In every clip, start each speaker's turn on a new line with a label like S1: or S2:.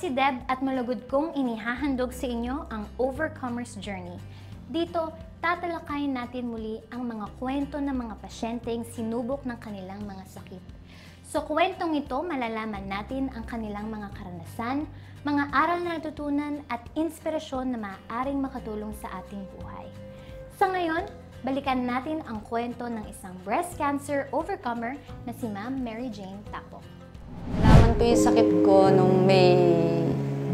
S1: si Deb at malugod kong inihahandog sa inyo ang Overcomer's Journey. Dito, tatalakayin natin muli ang mga kwento ng mga pasyenteng sinubok ng kanilang mga sakit. Sa kwentong ito, malalaman natin ang kanilang mga karanasan, mga aral na natutunan at inspirasyon na maaaring makatulong sa ating buhay. Sa ngayon, balikan natin ang kwento ng isang breast cancer overcomer na si Ma'am Mary Jane Tapok.
S2: Nalaman ko yung sakit ko nung May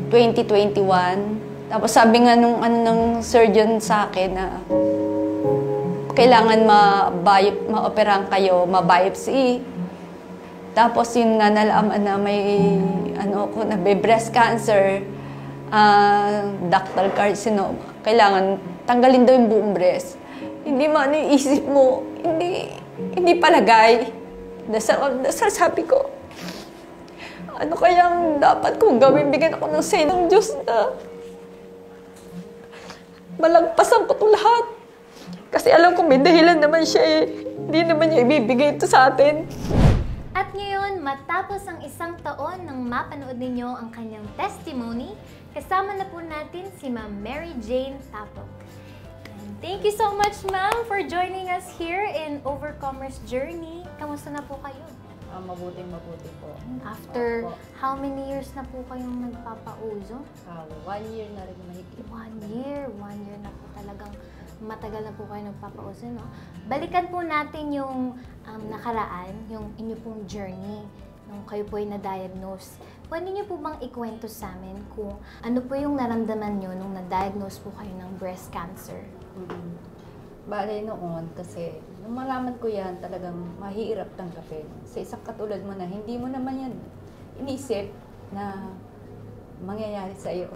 S2: 2021. Tapos sabi nga ng surgeon sa akin na kailangan ma-operahan kayo, ma-biopsy. Tapos yung nalaman na may breast cancer, ductal carcinoma. Kailangan tanggalin daw yung buong breast. Hindi man iisip mo, hindi palagay. Dasal sabi ko, ano kayang dapat kong gawin? Bigyan ako ng say ng Diyos na malagpasan ko ito lahat. Kasi alam ko may dahilan naman siya eh. Hindi naman niya ibibigay ito sa atin.
S1: At ngayon, matapos ang isang taon nang mapanood ninyo ang kanyang testimony, kasama na po natin si Ma'am Mary Jane Tapok. And thank you so much, Ma'am, for joining us here in Overcomer's Journey. Kamusta na po kayo?
S2: Mabuti po.
S1: After how many years na po kayong nagpapauso?
S2: 1 year na rin mahigit.
S1: 1 year. 1 year na po talagang matagal na po kayo nagpapauso, no? Balikan po natin yung nakaraan, yung inyo pong journey nung kayo po ay na-diagnose. Pwede niyo po bang ikwento sa amin kung ano po yung naramdaman niyo nung na-diagnose po kayo ng breast cancer?
S2: Bale noon kasi, nung malaman ko yan, talagang mahirap tanggapin. Sa isang katulad mo na hindi mo naman yan inisip na mangyayari sa iyo.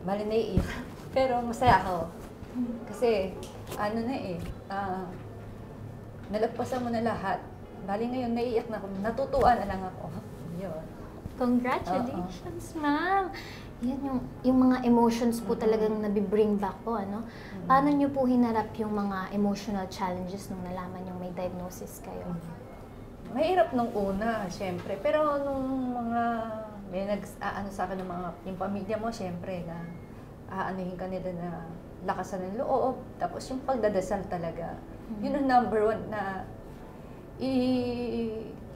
S2: Bale naiiyak. Pero masaya ako. Kasi, nalagpasan mo na lahat. Bale ngayon, naiiyak na ako. Natutuwa na lang ako. Yun.
S1: Congratulations, Ma'am! Yan yung mga emotions po talagang nabibring back po, ano? Paano niyo po hinarap yung mga emotional challenges nung nalaman yung may diagnosis kayo?
S2: Mahirap nung una, syempre. Pero nung may sa akin ng yung pamilya mo, syempre, na aanuhin ka nila na lakasan ng loob. Tapos yung pagdadasal talaga. Yun ang number 1 na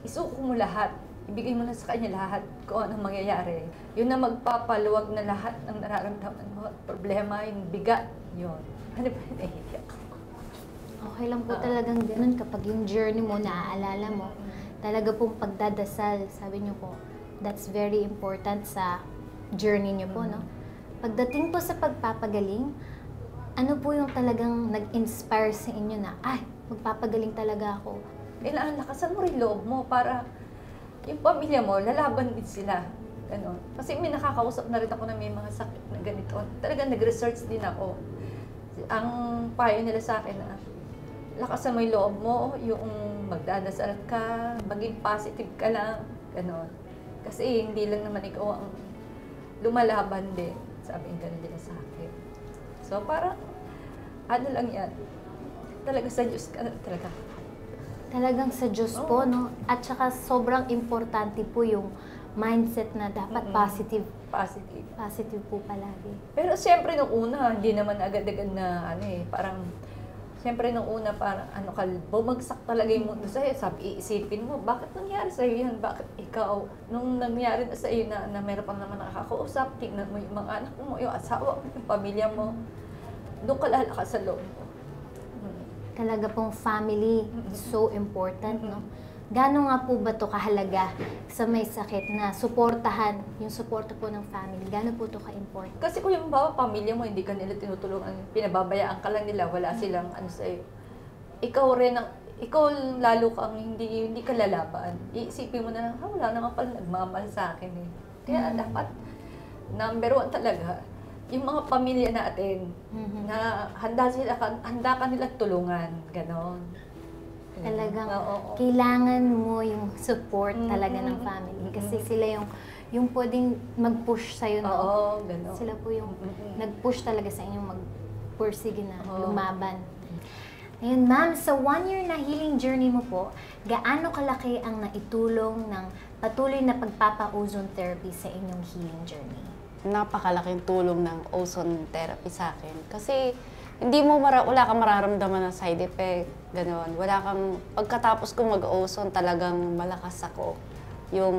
S2: isuko mo lahat. Ibigay mo na sa kanya lahat kung anong mangyayari. Yun na magpapaluwag na lahat ng nararamdaman mo. Problema, yung bigat, yun. Ano ba yun?
S1: Okay lang po talagang ganun kapag yung journey mo, naaalala mo. Talaga pong pagdadasal, sabi niyo po, that's very important sa journey niyo po, no? Pagdating po sa pagpapagaling, ano po yung talagang nag-inspire sa inyo na, magpapagaling talaga ako?
S2: Kailangan lakasan mo rin loob mo para yung pamilya mo, lalaban din sila. Ganon. Kasi may nakakausap na rin ako na may mga sakit na ganito. Talagang nag-research din ako. Ang payo nila sa akin na lakasan mo yung loob mo, yung magdadasal ka, maging positive ka lang. Ganon. Kasi hindi lang naman ikaw ang lumalaban din. Sabi yung ganon nila sa akin. So parang, ano lang yan. Talaga sa Diyos ka talaga.
S1: Talagang sa Diyos po, no? At saka sobrang importante po yung mindset na dapat positive. Positive po palagi.
S2: Pero siyempre nung una, hindi naman agad-agad na parang siyempre nung una parang bumagsak talaga yung mundo sa'yo. Sabi, iisipin mo, bakit nangyari sa'yo yan? Bakit ikaw? Nung nangyari na sa'yo na meron pa naman nakakausap, tingnan mo yung mga anak mo, yung asawa mo, yung pamilya mo, doon ka lalakas sa loob mo.
S1: Talaga pong family, so important, no? Gano'n nga po ba ito kahalaga sa may sakit na suportahan, yung suporta po ng family? Gano'n po ito ka-important?
S2: Kasi kung yung pamilya mo, hindi ka nila tinutulungan, pinababayaan ka lang nila, wala silang sa'yo. Ikaw lalo kang hindi ka lalaban. Iisipin mo na lang, wala naman pala nagmamahal sa akin eh. Kaya dapat, number 1 talaga, yung mga pamilya natin na handa ka nila tulungan, ganon.
S1: Talagang kailangan mo yung support talaga ng family kasi sila yung pwedeng mag-push sa'yo, no?
S2: Oo, ganon.
S1: Sila po yung nag-push talaga sa inyo mag-pursige na lumaban. Ayun, ma'am, sa 1 year na healing journey mo po, gaano kalaki ang naitulong ng patuloy na pagpapa-ozone therapy sa inyong healing journey?
S3: Napakalaking tulong ng ozone therapy sa akin. Kasi wala kang mararamdaman ng side effect, gano'n. Pagkatapos ko mag-ozone, talagang malakas ako. Yung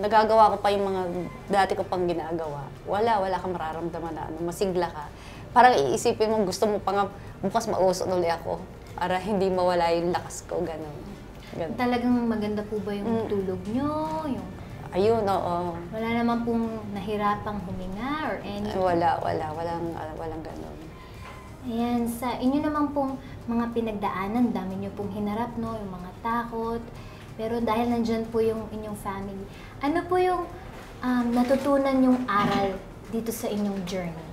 S3: nagagawa ko pa yung mga dati ko pang ginagawa. Wala kang mararamdaman na masigla ka. Parang iisipin mo, gusto mo pa nga bukas ma-ozone ulit ako para hindi mawala yung lakas ko, gano'n.
S1: Talagang maganda po ba yung tulog nyo?
S3: Ayun, oo.
S1: Wala naman pong nahirapang huminga or anything?
S3: Walang gano'n.
S1: Ayan, sa inyo naman pong mga pinagdaanan, dami nyo pong hinarap, no? Yung mga takot. Pero dahil nandyan po yung inyong family, ano po yung natutunan yung aral dito sa inyong journey?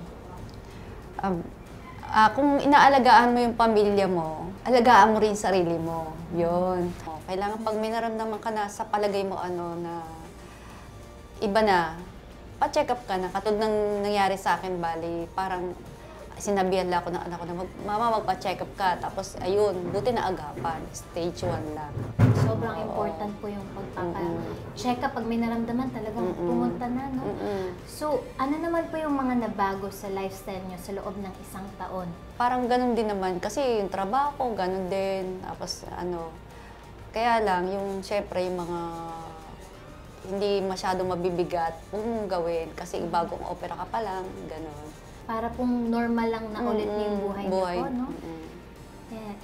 S3: Kung inaalagaan mo yung pamilya mo, alagaan mo rin sarili mo. Yun. Kailangan pag may naramdaman ka na sa palagay mo na iba na, pa-check up ka na. Katulad ng nangyari sa akin, bali, parang sinabihan lang ako ng anak ko na, Mama, magpa-check up ka. Tapos, ayun, buti na agapan. Stage 1 lang.
S1: Sobrang important po yung pagpapa-check up. Pag may naramdaman, talagang pumunta na, no? So, ano naman po yung mga nabago sa lifestyle nyo sa loob ng 1 taon?
S3: Parang ganun din naman. Kasi yung trabaho ko, ganun din. Tapos, kaya lang, syempre, yung mga hindi masyadong mabibigat, huwag mong gawin. Kasi bagong opera ka pa lang, ganun.
S1: Para pong normal lang na ulit yung buhay niyo po, no?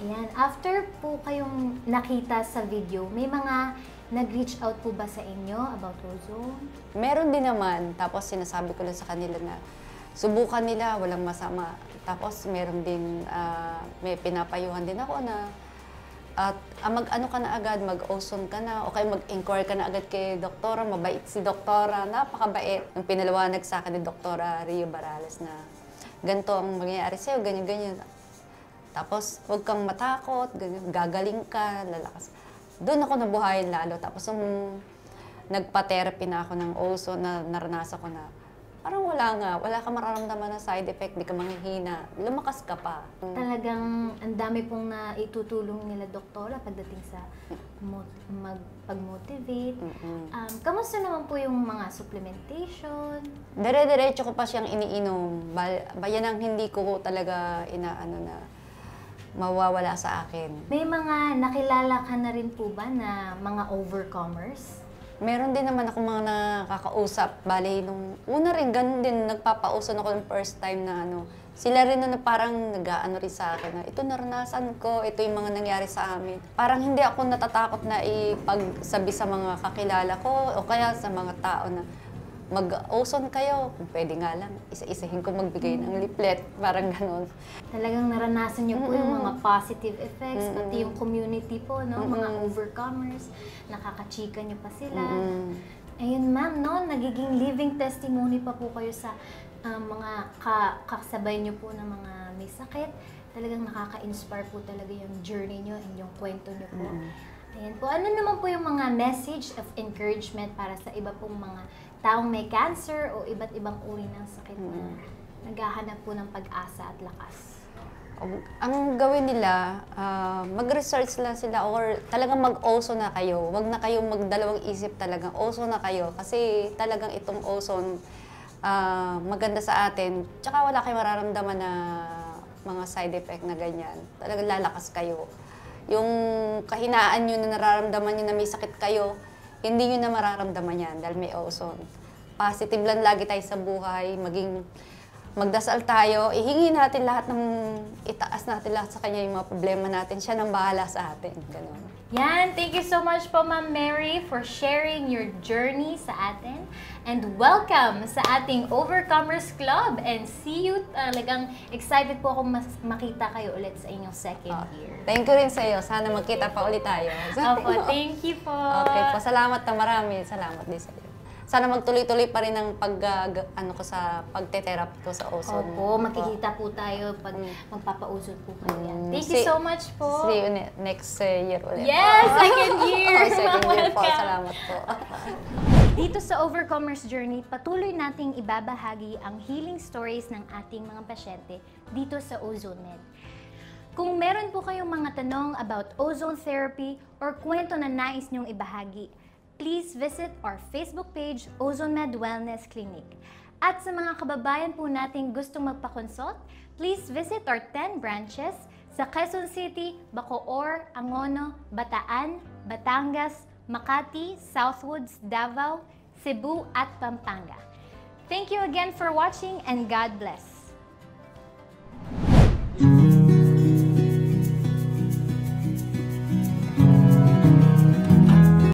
S1: Ayan. After po kayong nakita sa video, may mga nag-reach out po ba sa inyo about ozone?
S3: Meron din naman. Tapos sinasabi ko lang sa kanila na subukan nila, walang masama. Tapos meron din, may pinapayuhan din ako na at mag-ano ka na agad, mag-ozone ka na, o kaya mag-inquire ka na agad kay doktora, mabait si doktora, napakabait. Yung pinaliwanag sa akin ni Doktora Rio Barales na ganito ang mangyayari sa'yo, ganyan-ganyan. Tapos huwag kang matakot, ganyan, gagaling ka, lalakas. Doon ako nabuhayan lalo. Tapos nagpa-therapy na ako ng ozone na naranasan ko na, parang wala kang mararamdaman na side effect, di ka manghihina, lumakas ka pa.
S1: Talagang ang dami pong naitutulong nila doktora pagdating sa pag-motivate. Kamusta naman po yung mga supplementation?
S3: Dire-diretso ko pa siyang iniinom. Yan ang hindi ko talaga inaano na mawawala sa akin.
S1: May mga nakilala ka na rin po ba na mga overcomers?
S3: Meron din naman ako mga nakakausap. Bale, nung una rin, ganun din, nagpapauson ako ng first time na sila rin na parang nag-aano rin sa akin na ito naranasan ko, ito yung mga nangyari sa amin. Parang hindi ako natatakot na ipagsabi sa mga kakilala ko o kaya sa mga tao na mag-ozone kayo. Kung pwede nga lang, isa-isahin ko magbigay ng leaflet, parang ganun.
S1: Talagang naranasan niyo po yung mga positive effects, pati yung community po, no? Mga overcomers, nakakachika niyo pa sila. Ayun ma'am, no? Nagiging living testimony pa po kayo sa mga kasabay niyo po ng mga may sakit. Talagang nakaka-inspire po talaga yung journey niyo and yung kwento niyo po. Ayan po. Ano naman po yung mga message of encouragement para sa iba pong mga taong may cancer o iba't ibang uri ng sakit na naghahanap po ng pag-asa at lakas?
S3: Ang gawin nila, mag-research lang sila or talagang mag-ozone na kayo. Huwag na kayong magdalawang isip talagang ozone na kayo. Kasi talagang itong ozone maganda sa atin. Tsaka wala kayong mararamdaman na mga side effect na ganyan. Talagang lalakas kayo. Yung kahinaan nyo na nararamdaman nyo na may sakit kayo, hindi nyo na mararamdaman yan dahil may ozone. Positive lang lagi tayo sa buhay, magdasal tayo, ihingi natin lahat itaas natin lahat sa kanya yung mga problema natin, siya nang bahala sa atin. Ganun.
S1: Yan, thank you so much po Ma'am Mary for sharing your journey sa atin. And welcome sa ating Overcomers Club. And see you, talagang excited po akong makita kayo ulit sa inyong second year.
S3: Thank you rin sa iyo. Sana magkita pa ulit tayo.
S1: Opo, thank you po.
S3: Okay po, salamat na marami. Salamat din sa iyo. Sana magtuloy-tuloy pa rin ang sa pagte-therapy ko sa ozone.
S1: Opo, makikita po tayo pag magpapa-ozone po kayo yan. Thank you so much po.
S3: See you next year ulit.
S1: Yes, second year.
S3: Second year po. Salamat po.
S1: Dito sa Overcomers Journey, patuloy nating ibabahagi ang healing stories ng ating mga pasyente dito sa OzoneMed. Kung meron po kayong mga tanong about ozone therapy or kwento na nais niyong ibahagi, please visit our Facebook page, OzoneMed Wellness Clinic. At sa mga kababayan po nating gustong magpa-consult, please visit our 10 branches sa Quezon City, Bacoor, Angono, Bataan, Batangas, Makati, Southwoods, Davao, Cebu at Pampanga. Thank you again for watching and God bless!